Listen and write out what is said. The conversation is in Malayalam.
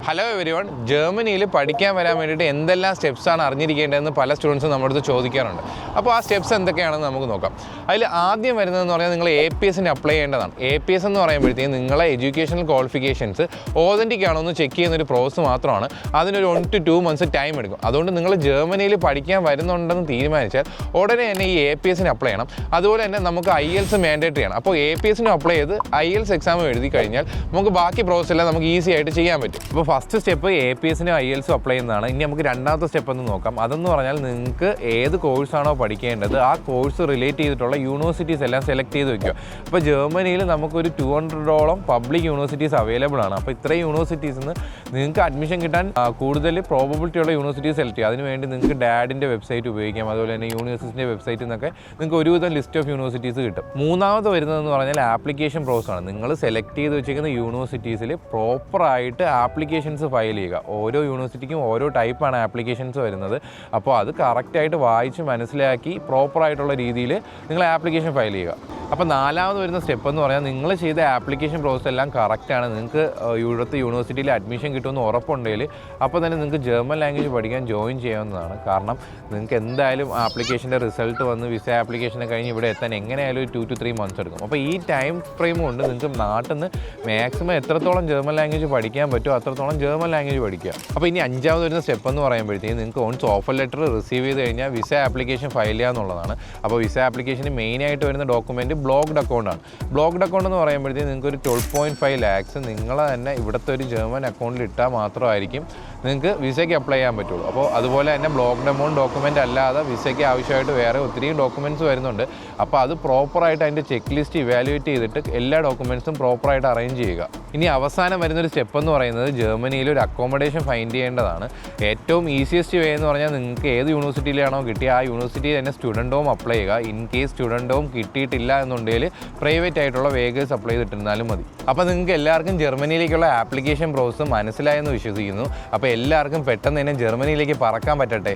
ഹലോ എവരിവൺ, ജർമ്മനിയിൽ പഠിക്കാൻ വരാൻ വേണ്ടിയിട്ട് എന്തെല്ലാം സ്റ്റെപ്സാണ് അറിഞ്ഞിരിക്കേണ്ടതെന്ന് പല സ്റ്റുഡൻസും നമ്മുടെ അടുത്ത് ചോദിക്കാറുണ്ട്. അപ്പോൾ ആ സ്റ്റെപ്സ് എന്തൊക്കെയാണെന്ന് നമുക്ക് നോക്കാം. അതിൽ ആദ്യം വരുന്നതെന്ന് പറഞ്ഞാൽ നിങ്ങൾ APSന് അപ്ലൈ ചെയ്യേണ്ടതാണ്. APS എന്ന് പറയുമ്പോഴത്തേക്കും നിങ്ങളെ എഡ്യൂക്കേഷണൽ ക്വാളിഫിക്കേഷൻസ് ഓതൻറ്റിക് ആണോ എന്ന് ചെക്ക് ചെയ്യുന്നൊരു പ്രോസസ്സ് മാത്രമാണ്. അതിനൊരു 1 to 2 months ടൈം എടുക്കും. അതുകൊണ്ട് നിങ്ങൾ ജർമ്മനിയിൽ പഠിക്കാൻ വരുന്നുണ്ടെന്ന് തീരുമാനിച്ചാൽ ഉടനെ തന്നെ ഈ APSന് അപ്ലൈ ചെയ്യണം. അതുപോലെ തന്നെ നമുക്ക് IELTS മാൻഡേറ്ററി ആണ്. അപ്പോൾ APSന് അപ്ലൈ ചെയ്ത് IELTS എക്സാം എഴുതി കഴിഞ്ഞാൽ നമുക്ക് ബാക്കി പ്രോസസ് എല്ലാം നമുക്ക് ഈസി ആയിട്ട് ചെയ്യാൻ പറ്റും. അപ്പോൾ ഫസ്റ്റ് സ്റ്റെപ്പ് APSനും IELTSും അപ്ലൈ ചെയ്യുന്നതാണ്. ഇനി നമുക്ക് രണ്ടാമത്തെ സ്റ്റെപ്പ് ഒന്ന് നോക്കാം. അതെന്ന് പറഞ്ഞാൽ നിങ്ങൾക്ക് ഏത് കോഴ്സാണോ പഠിക്കേണ്ടത് ആ കോഴ്സ് റിലേറ്റ് ചെയ്തിട്ടുള്ള യൂണിവേഴ്സിറ്റീസ് എല്ലാം സെലക്ട് ചെയ്ത് വെക്കുക. അപ്പോൾ ജർമ്മനിയിൽ നമുക്കൊരു 200ഓളം പബ്ലിക് യൂണിവേഴ്സിറ്റീസ് അവൈലബിൾ ആണ്. അപ്പോൾ ഇത്രയും യൂണിവേഴ്സിറ്റീസിൽ നിന്ന് നിങ്ങൾക്ക് അഡ്മിഷൻ കിട്ടാൻ കൂടുതൽ പ്രോബബിലിറ്റി ഉള്ള യൂണിവേഴ്സിറ്റീസ് സെലക്ട് ചെയ്യുക. അതിനുവേണ്ടി നിങ്ങൾക്ക് ഡാഡിൻ്റെ വെബ്സൈറ്റ് ഉപയോഗിക്കാം. അതുപോലെ തന്നെ യൂണിവേഴ്സിറ്റിൻ്റെ വെബ്സൈറ്റിൽ നിന്നൊക്കെ നിങ്ങൾക്ക് ഒരുവിധം ലിസ്റ്റ് ഓഫ് യൂണിവേഴ്സിറ്റീസ് കിട്ടും. മൂന്നാമത് വരുന്നതെന്ന് പറഞ്ഞാൽ ആപ്ലിക്കേഷൻ പ്രോസസ്സാണ്. നിങ്ങൾ സെലക്ട് ചെയ്ത് വെച്ചിരിക്കുന്ന യൂണിവേഴ്സിറ്റീസിൽ പ്രോപ്പറായിട്ട് ആപ്ലിക്കേഷൻസ് ഫയൽ ചെയ്യുക. ഓരോ യൂണിവേഴ്സിറ്റിക്കും ഓരോ ടൈപ്പാണ് ആപ്ലിക്കേഷൻസ് വരുന്നത്. അപ്പോൾ അത് കറക്റ്റായിട്ട് വായിച്ച് മനസ്സിലാക്കി പ്രോപ്പറായിട്ടുള്ള രീതിയിൽ നിങ്ങൾ ആപ്ലിക്കേഷൻ ഫയൽ ചെയ്യുക. അപ്പോൾ നാലാമത് വരുന്ന സ്റ്റെപ്പ് എന്ന് പറഞ്ഞാൽ നിങ്ങൾ ചെയ്ത ആപ്ലിക്കേഷൻ പ്രോസസ്സ് എല്ലാം കറക്റ്റാണ്. നിങ്ങൾക്ക് ഇവിടുത്തെ യൂണിവേഴ്സിറ്റിയിൽ അഡ്മിഷൻ കിട്ടുമെന്ന് ഉറപ്പുണ്ടെങ്കിൽ അപ്പോൾ തന്നെ നിങ്ങൾക്ക് ജർമ്മൻ ലാംഗ്വേജ് പഠിക്കാൻ ജോയിൻ ചെയ്യാവുന്നതാണ്. കാരണം നിങ്ങൾക്ക് എന്തായാലും ആപ്ലിക്കേഷൻ്റെ റിസൾട്ട് വന്ന് വിസ ആപ്ലിക്കേഷനെ കഴിഞ്ഞ് ഇവിടെ എത്താൻ എങ്ങനെയായാലും ഒരു 2 to 3 months എടുക്കും. അപ്പോൾ ഈ ടൈം ഫ്രെയിം കൊണ്ട് നിങ്ങൾക്ക് നാട്ടിൽ നിന്ന് മാക്സിമം എത്രത്തോളം ജർമ്മൻ ലാംഗ്വേജ് പഠിക്കാൻ പറ്റുമോ അത്രത്തോളം ജർമ്മൻ ലാംഗ്വേജ് പഠിക്കുക. അപ്പോൾ ഇനി അഞ്ചാമത് വരുന്ന സ്റ്റെപ്പ് എന്ന് പറയുമ്പോഴത്തേക്കും നിങ്ങൾക്ക് ഓൺസ് ഓഫർ ലെറ്റർ റിസീവ് ചെയ്ത് കഴിഞ്ഞാൽ വിസ ആപ്ലിക്കേഷൻ ഫയൽ ചെയ്യുക എന്നുള്ളതാണ്. അപ്പോൾ വിസ ആപ്ലിക്കേഷന് മെയിനായിട്ട് വരുന്ന ഡോക്യുമെൻറ്റ് ബ്ലോക്ക്ഡ് അക്കൗണ്ടാണ്. ബ്ലോക്ക്ഡ് അക്കൗണ്ട് എന്ന് പറയുമ്പോഴത്തേക്കും നിങ്ങൾക്ക് ഒരു 12.5 lakhs നിങ്ങളെ തന്നെ ഇവിടുത്തെ ഒരു ജർമ്മൻ അക്കൗണ്ടിൽ ഇട്ടാൽ മാത്രമായിരിക്കും നിങ്ങൾക്ക് വിസയ്ക്ക് അപ്ലൈ ചെയ്യാൻ പറ്റുള്ളൂ. അപ്പോൾ അതുപോലെ തന്നെ ബ്ലോക്ക്ഡ് എമൗണ്ട് ഡോക്യുമെൻ്റ് അല്ലാതെ വിസയ്ക്ക് ആവശ്യമായിട്ട് വേറെ ഒത്തിരി ഡോക്യുമെൻറ്റ്സ് വരുന്നുണ്ട്. അപ്പോൾ അത് പ്രോപ്പറായിട്ട് അതിൻ്റെ ചെക്ക് ലിസ്റ്റ് ഇവാലുവേറ്റ് ചെയ്തിട്ട് എല്ലാ ഡോക്യുമെൻറ്റ്സും പ്രോപ്പറായിട്ട് അറേഞ്ച് ചെയ്യുക. ഇനി അവസാനം വരുന്നൊരു സ്റ്റെപ്പ് എന്ന് പറയുന്നത് ജർമ്മനിയിൽ ഒരു അക്കോമഡേഷൻ ഫൈൻഡ് ചെയ്യേണ്ടതാണ്. ഏറ്റവും ഈസിയസ്റ്റ് വേ എന്ന് പറഞ്ഞാൽ നിങ്ങൾക്ക് ഏത് യൂണിവേഴ്സിറ്റിയിലാണോ കിട്ടിയ ആ യൂണിവേഴ്സിറ്റിയിൽ തന്നെ സ്റ്റുഡൻറ്റ് ഹോം അപ്ലൈ ചെയ്യുക. ഇൻ കേസ് സ്റ്റുഡൻറ്റ് ഹോം കിട്ടിയിട്ടില്ല എന്നുണ്ടെങ്കിൽ പ്രൈവറ്റ് ആയിട്ടുള്ള വേഗസ് അപ്ലൈ ചെയ്തിട്ടിരുന്നാലും മതി. അപ്പോൾ നിങ്ങൾക്ക് എല്ലാവർക്കും ജർമ്മനിയിലേക്കുള്ള ആപ്ലിക്കേഷൻ പ്രോസസ്സ് മനസ്സിലായെന്ന് വിശ്വസിക്കുന്നു. അപ്പോൾ എല്ലാവർക്കും പെട്ടെന്ന് തന്നെ ജർമ്മനിയിലേക്ക് പറക്കാൻ പറ്റട്ടെ.